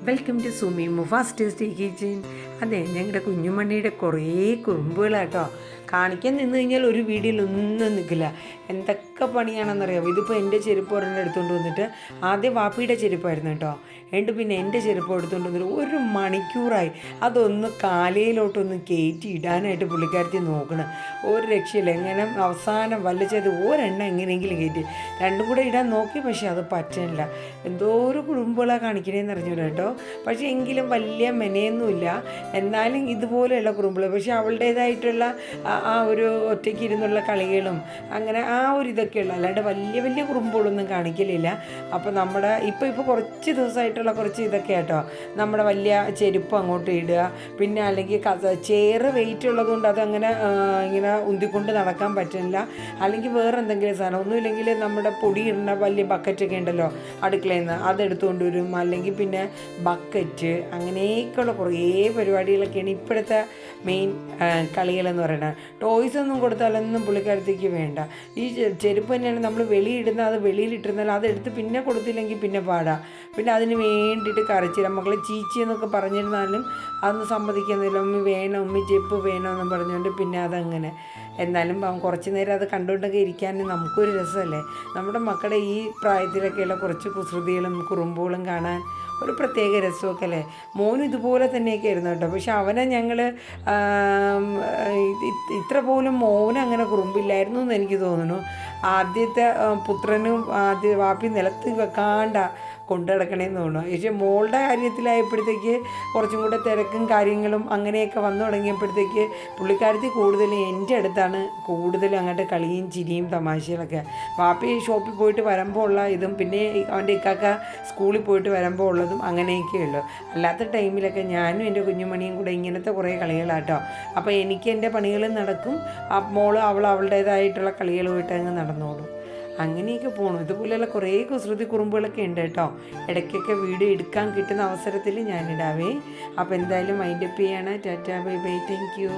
Welcome to Sumi Mufas tasty kitchen. അതെ, ഞങ്ങളുടെ കുഞ്ഞുമണിയുടെ കുറേ കുറുമ്പുകളാട്ടോ. കാണിക്കാൻ നിന്ന് കഴിഞ്ഞാൽ ഒരു വീഡിയോയിൽ ഒന്നും നിൽക്കില്ല. എന്തൊക്കെ പണിയാണെന്നറിയാമോ. ഇതിപ്പോൾ എൻ്റെ ചെരുപ്പ് ഒരെണ്ണം എടുത്തുകൊണ്ട് വന്നിട്ട്, ആദ്യം വാപ്പിയുടെ ചെരുപ്പായിരുന്നു കേട്ടോ, എന്നിട്ട് പിന്നെ എൻ്റെ ചെരുപ്പ് എടുത്തുകൊണ്ട് വന്നിട്ട് 1 മണിക്കൂറായി അതൊന്ന് കാലയിലോട്ടൊന്ന് കയറ്റി ഇടാനായിട്ട് പുള്ളിക്കാരത്തി നോക്കണം. ഒരു രക്ഷയില്ല. എങ്ങനെ അവസാനം വല്ലച്ചത് ഒരെണ്ണം എങ്ങനെയെങ്കിലും കയറ്റി 2 കൂടെ ഇടാൻ നോക്കി, പക്ഷേ അത് പറ്റില്ല. എന്തോ ഒരു കുറുമ്പുകളാണ് കാണിക്കണേന്ന് അറിഞ്ഞൂടാ കേട്ടോ. പക്ഷേ എങ്കിലും വലിയ മെനയൊന്നുമില്ല. എന്നാലും ഇതുപോലെയുള്ള കുറുമ്പുകൾ, പക്ഷേ അവളുടേതായിട്ടുള്ള ആ ഒരു ഒറ്റയ്ക്ക് ഇരുന്നുള്ള കളികളും അങ്ങനെ ആ ഒരു ഇതൊക്കെയുള്ള, അല്ലാണ്ട് വലിയ വലിയ കുറുമ്പുകളൊന്നും കാണിക്കലില്ല. അപ്പോൾ നമ്മുടെ ഇപ്പോൾ കുറച്ച് ദിവസമായിട്ടുള്ള കുറച്ച് ഇതൊക്കെ കേട്ടോ, നമ്മുടെ വലിയ ചെരുപ്പ് അങ്ങോട്ട് ഇടുക, പിന്നെ അല്ലെങ്കിൽ ചേറ് വെയിറ്റ് ഉള്ളതുകൊണ്ട് അതങ്ങനെ ഇങ്ങനെ ഉന്തിക്കൊണ്ട് നടക്കാൻ പറ്റില്ല. അല്ലെങ്കിൽ വേറെ എന്തെങ്കിലും സാധനം ഒന്നുമില്ലെങ്കിൽ നമ്മുടെ പൊടി ഇടുന്ന വലിയ ബക്കറ്റൊക്കെ ഉണ്ടല്ലോ അടുക്കളയിൽ നിന്ന്, അതെടുത്തുകൊണ്ട് വരും. അല്ലെങ്കിൽ പിന്നെ ബക്കറ്റ്, അങ്ങനെയൊക്കെയുള്ള കുറേ പരിപാടികളൊക്കെയാണ് ഇപ്പോഴത്തെ മെയിൻ കളികളെന്ന് പറയുന്നത്. ടോയ്സ് ഒന്നും കൊടുത്താലൊന്നും പുള്ളിക്കാരത്തേക്ക് വേണ്ട. ഈ ചെരുപ്പ് തന്നെയാണ് നമ്മൾ വെളിയിടുന്ന, അത് വെളിയിലിട്ടിരുന്നാൽ അതെടുത്ത് പിന്നെ കൊടുത്തില്ലെങ്കിൽ പിന്നെ പാടാം. പിന്നെ അതിന് വേണ്ടിയിട്ട് കരച്ചില്ല. മക്കളെ ചീച്ചി എന്നൊക്കെ പറഞ്ഞിരുന്നാലും അതൊന്നും സമ്മതിക്കുന്നില്ല. ഉമ്മി വേണം, ഉമ്മി ചെരുപ്പ് വേണമെന്നും പറഞ്ഞുകൊണ്ട് പിന്നെ അതങ്ങനെ. എന്നാലും കുറച്ച് നേരം അത് കണ്ടുകൊണ്ടൊക്കെ ഇരിക്കാൻ നമുക്കൊരു രസമല്ലേ. നമ്മുടെ മക്കളുടെ ഈ പ്രായത്തിലൊക്കെയുള്ള കുറച്ച് കുസൃതികളും കുറുമ്പുകളും കാണാൻ ഒരു പ്രത്യേക രസമൊക്കെ അല്ലേ. മോനും ഇതുപോലെ തന്നെയൊക്കെ ആയിരുന്നു കേട്ടോ. പക്ഷെ അവനെ ഞങ്ങൾ ഇത്ര പോലും മോനങ്ങനെ കുറുമ്പില്ലായിരുന്നു എന്ന് എനിക്ക് തോന്നുന്നു. ആദ്യത്തെ പുത്രനും വാപ്പി നിലത്ത് വെക്കാണ്ട കൊണ്ടു നടക്കണേന്ന് തോന്നുന്നു. പക്ഷേ മോളുടെ കാര്യത്തിലായപ്പോഴത്തേക്ക് കുറച്ചും കൂടെ തിരക്കും കാര്യങ്ങളും അങ്ങനെയൊക്കെ വന്നു തുടങ്ങിയപ്പോഴത്തേക്ക് പുള്ളിക്കാരത്തി കൂടുതൽ എൻ്റെ അടുത്താണ് കൂടുതൽ അങ്ങോട്ട് കളിയും ചിരിയും തമാശകളൊക്കെ. വാപ്പി ഷോപ്പിൽ പോയിട്ട് വരുമ്പോൾ ഉള്ള ഇതും, പിന്നെ അവൻ്റെ ഇക്കാക്ക സ്കൂളിൽ പോയിട്ട് വരുമ്പോൾ ഉള്ളതും അങ്ങനെയൊക്കെ ഉള്ളൂ. അല്ലാത്ത ടൈമിലൊക്കെ ഞാനും എൻ്റെ കുഞ്ഞുമണിയും കൂടെ ഇങ്ങനത്തെ കുറേ കളികളാട്ടോ. അപ്പോൾ എനിക്ക് എൻ്റെ പണികളും നടക്കും, മോള് അവളുടേതായിട്ടുള്ള കളികളുമായിട്ട് അങ്ങ് നടന്നോളും. അങ്ങനെയൊക്കെ പോകണം. ഇതുപോലെയുള്ള കുറേ കുസൃതി കുറുമ്പുകളൊക്കെ ഉണ്ട് കേട്ടോ. ഇടയ്ക്കൊക്കെ വീഡിയോ എടുക്കാൻ കിട്ടുന്ന അവസരത്തിൽ ഞാനിടാവേ. അപ്പോൾ എന്തായാലും മൈൻഡപ്പ് ചെയ്യാണ്. Tata, bye bye, thank you.